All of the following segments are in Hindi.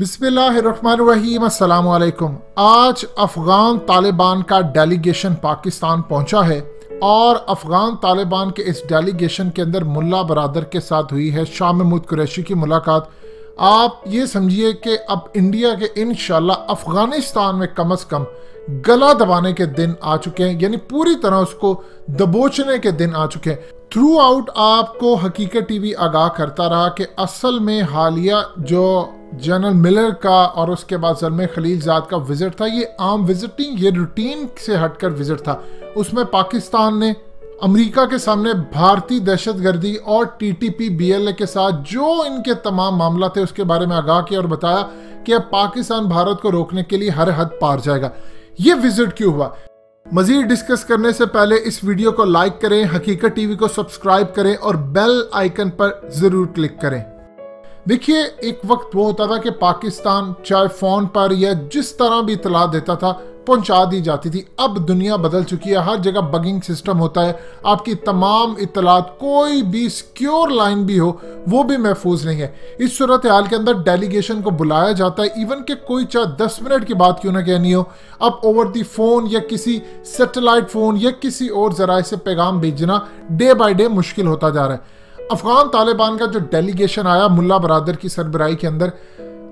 बिस्मिल्लाहिर्रहमानिर्रहीम, अस्सलाम वालेकुम। आज अफ़गान तालिबान का डेलीगेशन पाकिस्तान पहुंचा है और अफ़गान तालिबान के इस डेलीगेशन के अंदर मुल्ला बरादर के साथ हुई है शाह महमूद कुरैशी की मुलाकात। आप ये समझिए कि अब इंडिया के इंशाल्लाह अफ़गानिस्तान में कम से कम गला दबाने के दिन आ चुके हैं, यानी पूरी तरह उसको दबोचने के दिन आ चुके हैं। थ्रू आउट आपको हकीकत टीवी आगाह करता रहा कि असल में हालिया जो जनरल मिलर का और उसके बाद ज़ल्मे खलीलजाद का विजिट था, ये आम विजिटिंग, ये रूटीन से हटकर विजिट था। उसमें पाकिस्तान ने अमेरिका के सामने भारतीय दहशतगर्दी और टीटीपी बीएलए के साथ जो इनके तमाम मामला थे उसके बारे में आगाह किया और बताया कि अब पाकिस्तान भारत को रोकने के लिए हर हद पार जाएगा। ये विजिट क्यों हुआ, मजीद डिस्कस करने से पहले इस वीडियो को लाइक करें, हकीकत टीवी को सब्सक्राइब करें और बेल आइकन पर जरूर क्लिक करें। देखिए, एक वक्त वो होता था कि पाकिस्तान चाहे फोन पर या जिस तरह भी इतला देता था पहुंचा दी जाती थी। अब दुनिया बदल चुकी है, हर जगह बगिंग सिस्टम होता है, आपकी तमाम इतलात कोई भी सिक्योर लाइन भी हो वो भी महफूज नहीं है। इस सूरत हाल के अंदर डेलीगेशन को बुलाया जाता है, इवन के कोई चाहे 10 मिनट की बात क्यों ना कहनी हो, अब ओवर दी फोन या किसी सैटेलाइट फोन या किसी और जराए से पैगाम भेजना डे बाय डे मुश्किल होता जा रहा है। अफगान तालिबान का जो डेलीगेशन आया मुल्ला बरादर की सरबराही के अंदर,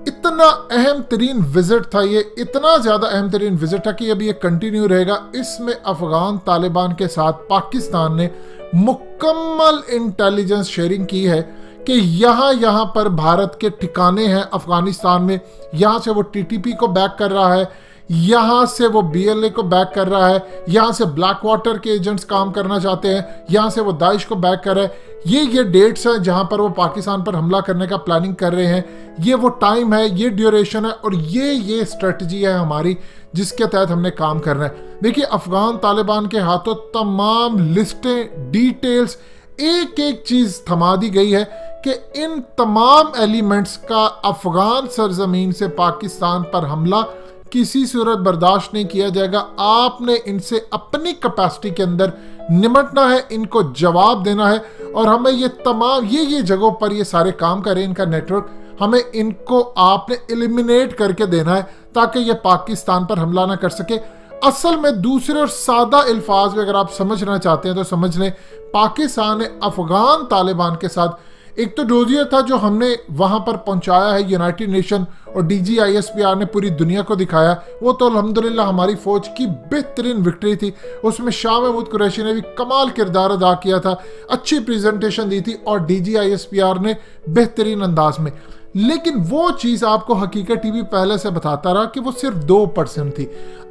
इतना अहम तरीन विजिट था, ये इतना ज़्यादा अहम तरीन विजिट था कि अभी ये कंटिन्यू रहेगा। इसमें अफगान तालिबान के साथ पाकिस्तान ने मुकम्मल इंटेलिजेंस शेयरिंग की है कि यहाँ पर भारत के ठिकाने हैं अफगानिस्तान में, यहाँ से वो टीटीपी को बैक कर रहा है, यहाँ से वो बीएलए को बैक कर रहा है, यहाँ से ब्लैक वाटर के एजेंट्स काम करना चाहते हैं, यहाँ से वो दाइश को बैक कर रहा है। ये डेट्स हैं जहाँ पर वो पाकिस्तान पर हमला करने का प्लानिंग कर रहे हैं, ये वो टाइम है, ये ड्यूरेशन है और ये स्ट्रेटजी है हमारी जिसके तहत हमने काम करना है। देखिए, अफगान तालिबान के हाथों तमाम लिस्टें, डिटेल्स, एक एक चीज़ थमा दी गई है कि इन तमाम एलिमेंट्स का अफगान सरजमीन से पाकिस्तान पर हमला किसी सूरत बर्दाश्त नहीं किया जाएगा। आपने इनसे अपनी कैपेसिटी के अंदर निमटना है, इनको जवाब देना है और हमें ये तमाम ये जगहों पर ये सारे काम करें, इनका नेटवर्क, हमें इनको आपने एलिमिनेट करके देना है ताकि ये पाकिस्तान पर हमला ना कर सके। असल में दूसरे और सादा अल्फाज में अगर आप समझना चाहते हैं तो समझ लें, पाकिस्तान ने अफगान तालिबान के साथ एक तो डोजियर था जो हमने वहां पर पहुंचाया है, यूनाइटेड नेशन और DGISPR ने पूरी दुनिया को दिखाया, वो तो अल्हम्दुलिल्लाह हमारी फौज की बेहतरीन विक्ट्री थी। उसमें शाह महमूद कुरैशी ने भी कमाल किरदार अदा किया था, अच्छी प्रेजेंटेशन दी थी और DGISPR ने बेहतरीन अंदाज में। लेकिन वो चीज़ आपको हकीकत टीवी पहले से बताता रहा कि वो सिर्फ 2% थी,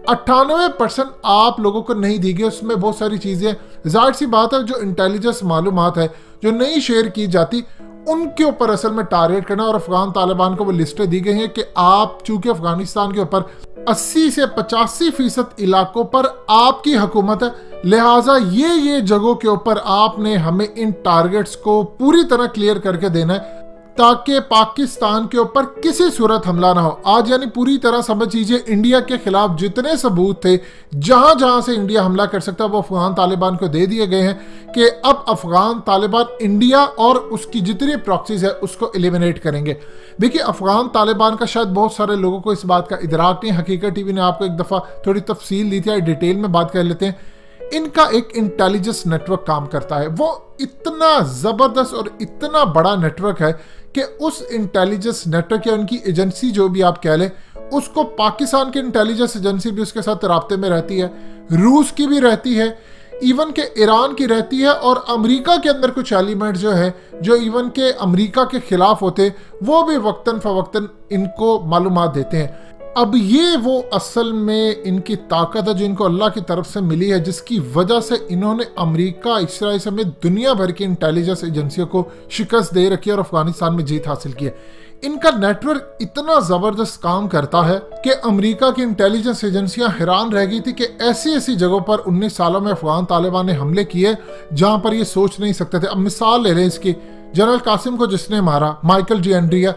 98% आप लोगों को नहीं दी गई। उसमें बहुत सारी चीज़ें, जाहिर सी बात है, जो इंटेलिजेंस मालूमात है जो नहीं शेयर की जाती उनके ऊपर असल में टारगेट करना। और अफगान तालिबान को वो लिस्टें दी गई हैं कि आप चूंकि अफगानिस्तान के ऊपर 80 से 85% इलाकों पर आपकी हुकूमत है, लिहाजा ये जगहों के ऊपर आपने हमें इन टारगेट्स को पूरी तरह क्लियर करके देना है ताकि पाकिस्तान के ऊपर किसी सूरत हमला ना हो। आज यानी पूरी तरह समझ लीजिए, इंडिया के खिलाफ जितने सबूत थे जहां से इंडिया हमला कर सकता है वो अफगान तालिबान को दे दिए गए हैं कि अब अफगान तालिबान इंडिया और उसकी जितनी प्रॉक्सीज है उसको एलिमिनेट करेंगे। देखिए, अफगान तालिबान का शायद बहुत सारे लोगों को इस बात का इदराक नहीं, हकीकत टीवी ने आपको एक दफ़ा थोड़ी तफसील दी थी, डिटेल में बात कर लेते हैं। इनका एक इंटेलिजेंस नेटवर्क काम करता है, वो इतना ज़बरदस्त और इतना बड़ा नेटवर्क है कि उस इंटेलिजेंस नेटवर्क या उनकी एजेंसी जो भी आप कह लें, उसको पाकिस्तान की इंटेलिजेंस एजेंसी भी उसके साथ राब्ते में रहती है, रूस की भी रहती है, इवन के ईरान की रहती है और अमेरिका के अंदर कुछ एलिमेंट जो है जो इवन के अमेरिका के खिलाफ होते वो भी वक्तन फवक्तन इनको मालूमात देते हैं। अब ये वो असल में इनकी ताकत है जो इनको अल्लाह की तरफ से मिली है, जिसकी वजह से इन्होंने अमेरिका, इसराइल समेत दुनिया भर की इंटेलिजेंस एजेंसियों को शिकस्त दे रखी है और अफगानिस्तान में जीत हासिल की है। इनका नेटवर्क इतना ज़बरदस्त काम करता है कि अमेरिका की इंटेलिजेंस एजेंसियां हैरान रह गई थी कि ऐसी जगहों पर 19 सालों में अफगान तालिबान ने हमले किए जहां पर ये सोच नहीं सकते थे। अब मिसाल ले लें इसकी, जनरल कासिम को जिसने मारा, माइकल जी एंड्रिया,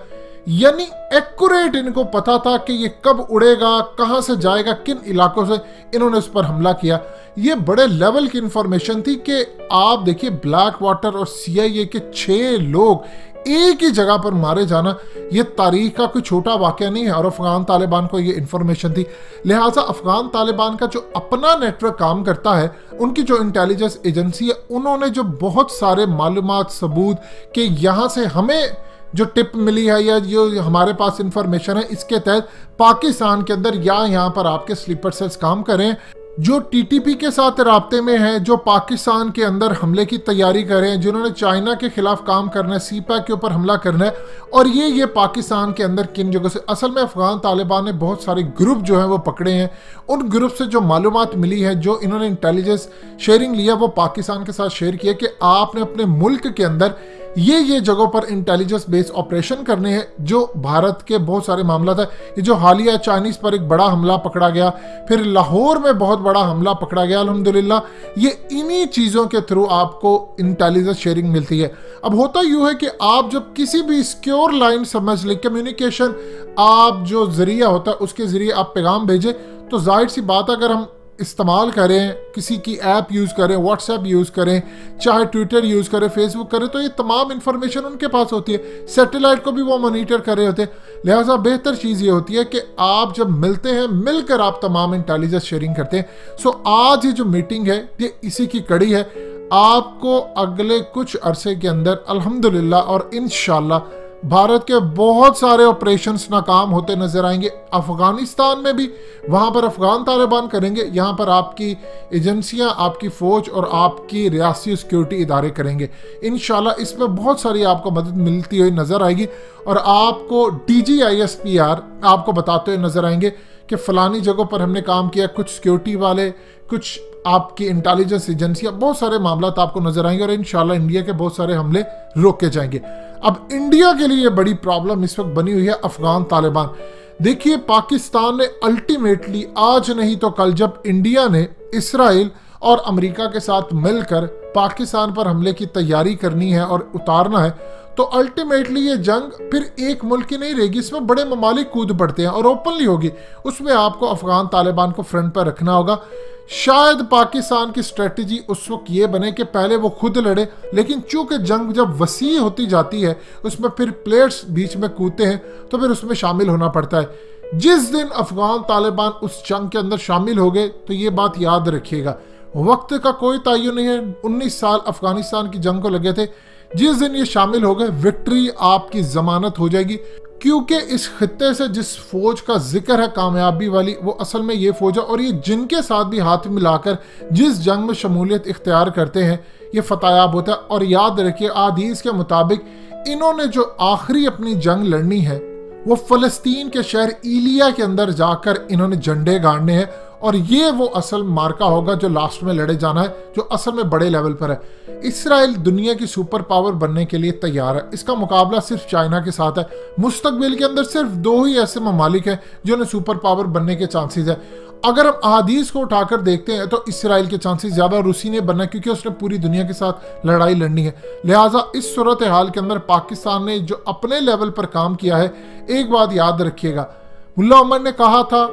यानी एक्यूरेट इनको पता था कि ये कब उड़ेगा, कहां से जाएगा, किन इलाकों से इन्होंने उस पर हमला किया। ये बड़े लेवल की इंफॉर्मेशन थी कि आप देखिए, ब्लैक वाटर और CIA के 6 लोग एक ही जगह पर मारे जाना ये तारीख का कोई छोटा वाकया नहीं है और अफगान तालिबान को ये इंफॉर्मेशन थी। लिहाजा अफगान तालिबान का जो अपना नेटवर्क काम करता है, उनकी जो इंटेलिजेंस एजेंसी है, उन्होंने जो बहुत सारे मालूमात सबूत कि यहाँ से हमें जो टिप मिली है या जो हमारे पास इंफॉर्मेशन है, इसके तहत पाकिस्तान के अंदर या यहाँ पर आपके स्लीपर सेल्स काम करें जो टीटीपी के साथ राब्ते में है, जो पाकिस्तान के अंदर हमले की तैयारी करें, जिन्होंने चाइना के खिलाफ काम करना है, सीपैक के ऊपर हमला करना है। और ये पाकिस्तान के अंदर किन जगह से, असल में अफगान तालिबान ने बहुत सारे ग्रुप जो हैं वो पकड़े हैं। उन ग्रुप से जो मालूमात मिली है, जो इन्होंने इंटेलिजेंस शेयरिंग लिया, वो पाकिस्तान के साथ शेयर किया कि आपने अपने मुल्क के अंदर ये जगहों पर इंटेलिजेंस बेस्ड ऑपरेशन करने हैं। जो भारत के बहुत सारे मामला था, ये जो हालिया चाइनीज पर एक बड़ा हमला पकड़ा गया, फिर लाहौर में बहुत बड़ा हमला पकड़ा गया, अल्हम्दुलिल्लाह ये इन्हीं चीज़ों के थ्रू आपको इंटेलिजेंस शेयरिंग मिलती है। अब होता यूँ है कि आप जब किसी भी सिक्योर लाइन समझ लें, कम्युनिकेशन आप जो जरिया होता है उसके ज़रिए आप पैगाम भेजें, तो जाहिर सी बात है अगर हम इस्तेमाल करें, किसी की ऐप यूज़ करें, व्हाट्सएप यूज़ करें, चाहे ट्विटर यूज़ करें, फेसबुक करें, तो ये तमाम इन्फॉर्मेशन उनके पास होती है। सैटेलाइट को भी वो मॉनिटर कर रहे होते हैं। लिहाजा बेहतर चीज़ ये होती है कि आप जब मिलते हैं, मिलकर आप तमाम इंटेलिजेंस शेयरिंग करते हैं। सो आज ये जो मीटिंग है ये इसी की कड़ी है। आपको अगले कुछ अरसे के अंदर अल्हम्दुलिल्लाह और इंशाल्लाह भारत के बहुत सारे ऑपरेशंस नाकाम होते नजर आएंगे। अफगानिस्तान में भी, वहाँ पर अफगान तालिबान करेंगे, यहाँ पर आपकी एजेंसियाँ, आपकी फ़ौज और आपकी रियासती सिक्योरिटी इदारे करेंगे। इंशाल्लाह इसमें बहुत सारी आपको मदद मिलती हुई नज़र आएगी और आपको DGISPR आपको बताते हुए नजर आएंगे कि फ़लानी जगहों पर हमने काम किया। कुछ सिक्योरिटी वाले, कुछ आपकी इंटेलिजेंस एजेंसियाँ, बहुत सारे मामला आपको नजर आएंगे और इंशाल्लाह इंडिया के बहुत सारे हमले रोके जाएंगे। अब इंडिया के लिए बड़ी प्रॉब्लम इस वक्त बनी हुई है अफगान तालिबान। देखिए पाकिस्तान ने अल्टीमेटली आज नहीं तो कल, जब इंडिया ने इसराइल और अमेरिका के साथ मिलकर पाकिस्तान पर हमले की तैयारी करनी है और उतारना है, तो अल्टीमेटली ये जंग फिर एक मुल्क की नहीं रहेगी, इसमें बड़े ममालिक कूद पड़ते हैं और ओपनली होगी। उसमें आपको अफगान तालिबान को फ्रंट पर रखना होगा। शायद पाकिस्तान की स्ट्रेटजी उस वक्त ये बने कि पहले वो खुद लड़े, लेकिन चूंकि जंग जब वसी होती जाती है, उसमें फिर प्लेयर्स बीच में कूदते हैं, तो फिर उसमें शामिल होना पड़ता है। जिस दिन अफगान तालिबान उस जंग के अंदर शामिल हो गए, तो ये बात याद रखिएगा, वक्त का कोई तयन नहीं है। 19 साल अफगानिस्तान की जंग को लगे थे। जिस दिन ये शामिल हो गए, विक्ट्री आपकी जमानत हो जाएगी, क्योंकि इस खित्ते से जिस फौज का जिक्र है कामयाबी वाली, वो असल में ये फौज है। और ये जिनके साथ भी हाथ मिलाकर जिस जंग में शमूलियत इख्तियार करते हैं, ये फतायाब होता है। और याद रखिए, आदीस के मुताबिक इन्होंने जो आखिरी अपनी जंग लड़नी है, वो फ़लस्तीन के शहर इलिया के अंदर जाकर इन्होंने झंडे गाड़ने हैं। और ये वो असल मार्का होगा जो लास्ट में लड़े जाना है, जो असल में बड़े लेवल पर है। इसराइल दुनिया की सुपर पावर बनने के लिए तैयार है। इसका मुकाबला सिर्फ चाइना के साथ है। मुस्तकबिल के अंदर सिर्फ 2 ही ऐसे ममालिक हैं जिन्हें सुपर पावर बनने के चांसेस है। अगर हम अहादीस को उठाकर देखते हैं तो इसराइल के चांसेस ज़्यादा रूसी ने बनना है, क्योंकि उसने पूरी दुनिया के साथ लड़ाई लड़नी है। लिहाजा इस सूरत हाल के अंदर पाकिस्तान ने जो अपने लेवल पर काम किया है, एक बात याद रखिएगा, मुल्ला उमर ने कहा था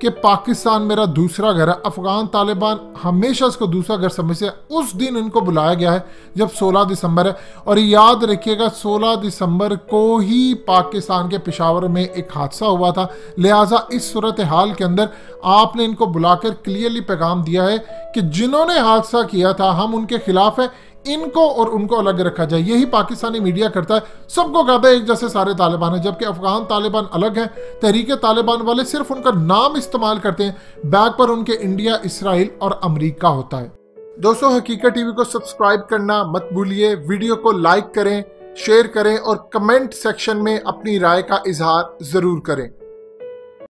कि पाकिस्तान मेरा दूसरा घर है। अफगान तालिबान हमेशा इसको दूसरा घर समझते हैं। उस दिन इनको बुलाया गया है जब 16 दिसंबर है। और याद रखिएगा 16 दिसंबर को ही पाकिस्तान के पेशावर में एक हादसा हुआ था। लिहाजा इस सूरत हाल के अंदर आपने इनको बुलाकर क्लियरली पैगाम दिया है कि जिन्होंने हादसा किया था हम उनके खिलाफ है, इनको और उनको अलग रखा जाए। यही पाकिस्तानी मीडिया करता है, सबको कहता है एक जैसे सारे तालिबान है, जबकि अफगान तालिबान अलग है। तहरीक तालिबान वाले सिर्फ उनका नाम इस्तेमाल करते हैं, बैक पर उनके इंडिया, इसराइल और अमेरिका होता है। दोस्तों, हकीकत टीवी को सब्सक्राइब करना मत भूलिए, वीडियो को लाइक करें, शेयर करें और कमेंट सेक्शन में अपनी राय का इजहार जरूर करें।